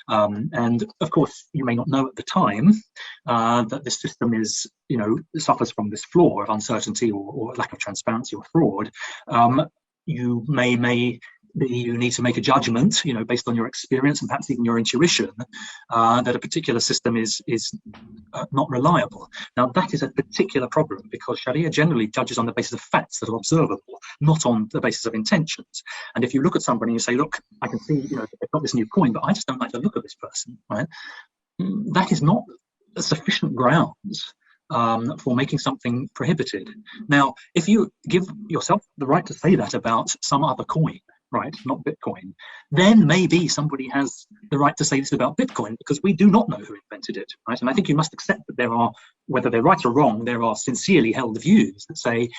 And of course, you may not know at the time that this system is, suffers from this flaw of uncertainty or lack of transparency or fraud. You you need to make a judgment, based on your experience and perhaps even your intuition, that a particular system is not reliable. Now, that is a particular problem because Sharia generally judges on the basis of facts that are observable, not on the basis of intentions. And if you look at somebody and you say, look, I can see, they've got this new coin, but I just don't like the look of this person, right? That is not sufficient grounds for making something prohibited. Now, if you give yourself the right to say that about some other coin, right, not Bitcoin, then maybe somebody has the right to say this about Bitcoin because we do not know who invented it, right? And I think you must accept that there are, whether they're right or wrong, there are sincerely held views that say,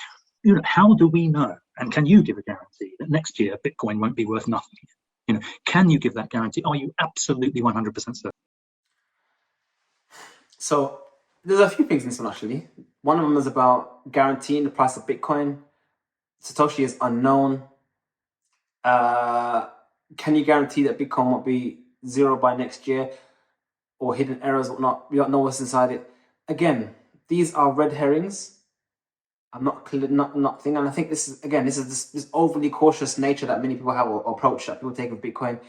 how do we know? And can you give a guarantee that next year Bitcoin won't be worth nothing? Can you give that guarantee? Are you absolutely 100% certain? So there's a few things in this one, actually. One of them is about guaranteeing the price of Bitcoin. Satoshi is unknown. Can you guarantee that Bitcoin won't be zero by next year, or hidden errors or not? We don't know what's inside it. Again, these are red herrings. I'm not thinking, and I think this is this overly cautious nature that many people have, or approach that people take with Bitcoin.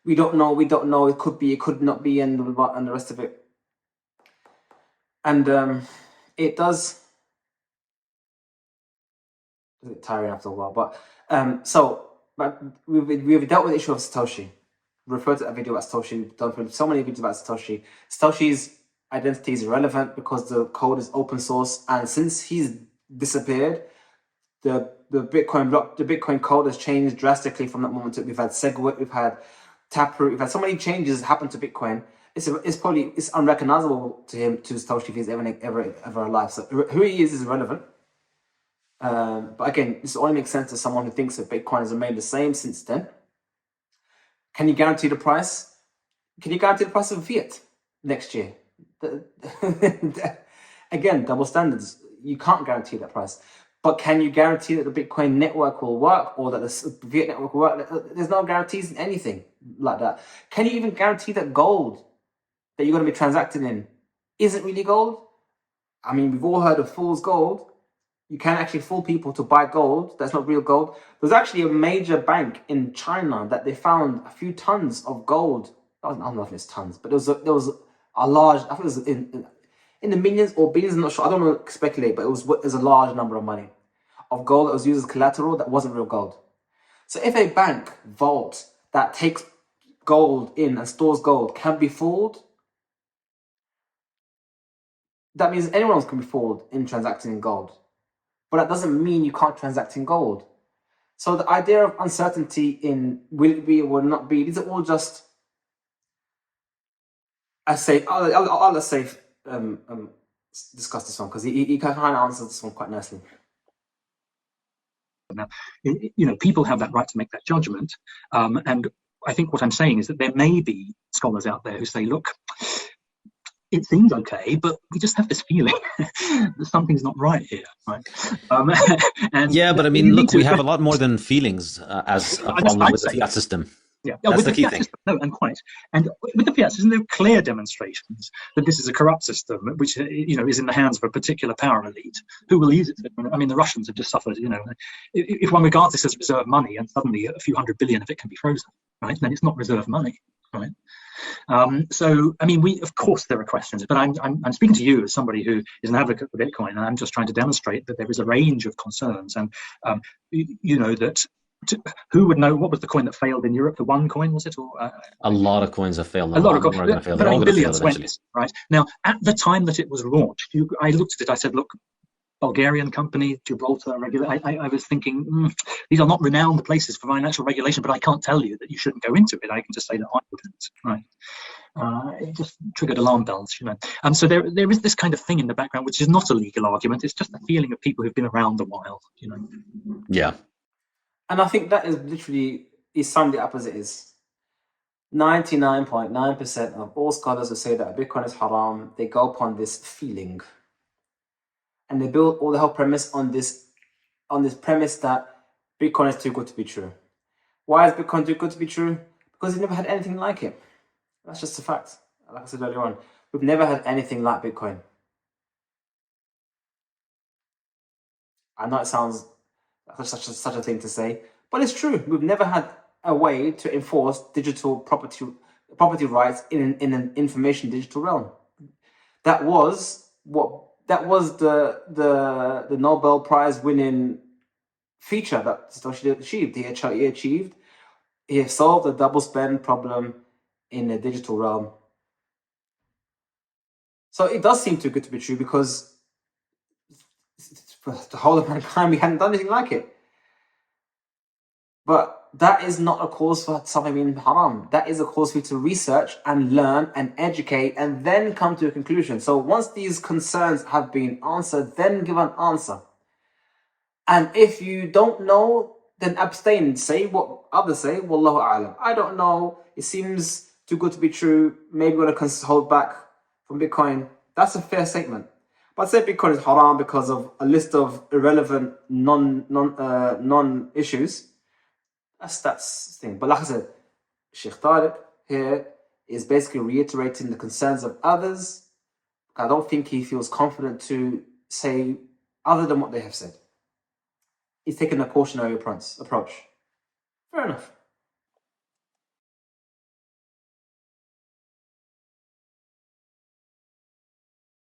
We don't know. It could be. It could not be, and the rest of it. And it does. It's a bit tiring after a while, but we've dealt with the issue of Satoshi. Referred to that video about Satoshi. We've done so many videos about Satoshi. Satoshi's identity is irrelevant because the code is open source, and since he's disappeared, the Bitcoin code has changed drastically from that moment. We've had SegWit, we've had Taproot, we've had so many changes happen to Bitcoin. It's unrecognizable to Satoshi if he's ever alive. So who he is irrelevant. But again, this only makes sense to someone who thinks that Bitcoin has remained the same since then. Can you guarantee the price? Can you guarantee the price of fiat next year? Again, double standards. You can't guarantee that price. But can you guarantee that the Bitcoin network will work, or that the fiat network will work? There's no guarantees in anything like that. Can you even guarantee that gold that you're going to be transacting in isn't really gold? I mean, we've all heard of fool's gold. You can actually fool people to buy gold that's not real gold. There's actually a major bank in China that they found a few tons of gold. I don't know if it's tons, but there was a large, I think it was in the millions or billions, I'm not sure. I don't want to speculate, but it was a large number of money of gold that was used as collateral that wasn't real gold. So if a bank vault that takes gold in and stores gold can be fooled, that means anyone else can be fooled in transacting in gold. But that doesn't mean you can't transact in gold. So the idea of uncertainty in will it be or will not be, these are all just, I'll let Saif discuss this one, because he kind of answers this one quite nicely. Now, people have that right to make that judgment. And I think what I'm saying is that there may be scholars out there who say, look, it seems okay, but we just have this feeling that something's not right here, right? But I mean, look, we have a lot more than feelings as a problem with the fiat system. Yeah, that's with the key fiat thing. System, no, and quite. And with the fiat system, there are clear demonstrations that this is a corrupt system, which is in the hands of a particular power elite who will use it. I mean, the Russians have just suffered. If one regards this as reserve money, and suddenly a few hundred billion of it can be frozen, right? Then it's not reserve money, right? So, I mean, of course there are questions, but I'm speaking to you as somebody who is an advocate for Bitcoin, and I'm just trying to demonstrate that there is a range of concerns, and who would know what was the coin that failed in Europe? The one coin, was it? Or a lot of coins have failed. A lot of coins, are going to fail. But all billions went, right? Now, at the time that it was launched, I looked at it. I said, look, Bulgarian company, Gibraltar regulator. I was thinking, these are not renowned places for financial regulation, but I can't tell you that you shouldn't go into it. I can just say that I wouldn't, right? It just triggered alarm bells, So there is this kind of thing in the background, which is not a legal argument. It's just a feeling of people who've been around a while, Yeah. And I think that is literally, he summed it up as it is. 99.9% of all scholars who say that Bitcoin is haram, they go upon this feeling. And they build all the whole premise on this premise that Bitcoin is too good to be true. Why is Bitcoin too good to be true? Because it never had anything like it. That's just a fact. Like I said earlier on, we've never had anything like Bitcoin. I know it sounds like such a thing to say, but it's true. We've never had a way to enforce digital property rights in an information digital realm. That was the Nobel Prize winning feature that Satoshi achieved. He solved the double spend problem in the digital realm. So it does seem too good to be true, because for the whole of mankind we hadn't done anything like it. But that is not a cause for something being haram. That is a cause for you to research and learn and educate and then come to a conclusion. So once these concerns have been answered, then give an answer. And if you don't know, then abstain. Say what others say. Wallahu a'lam. I don't know. It seems too good to be true. Maybe we're going to hold back from Bitcoin. That's a fair statement. But say Bitcoin is haram because of a list of irrelevant non issues. That's the thing. But like I said, Shaykh Tarek here is basically reiterating the concerns of others. I don't think he feels confident to say other than what they have said. He's taken a cautionary approach. Fair enough.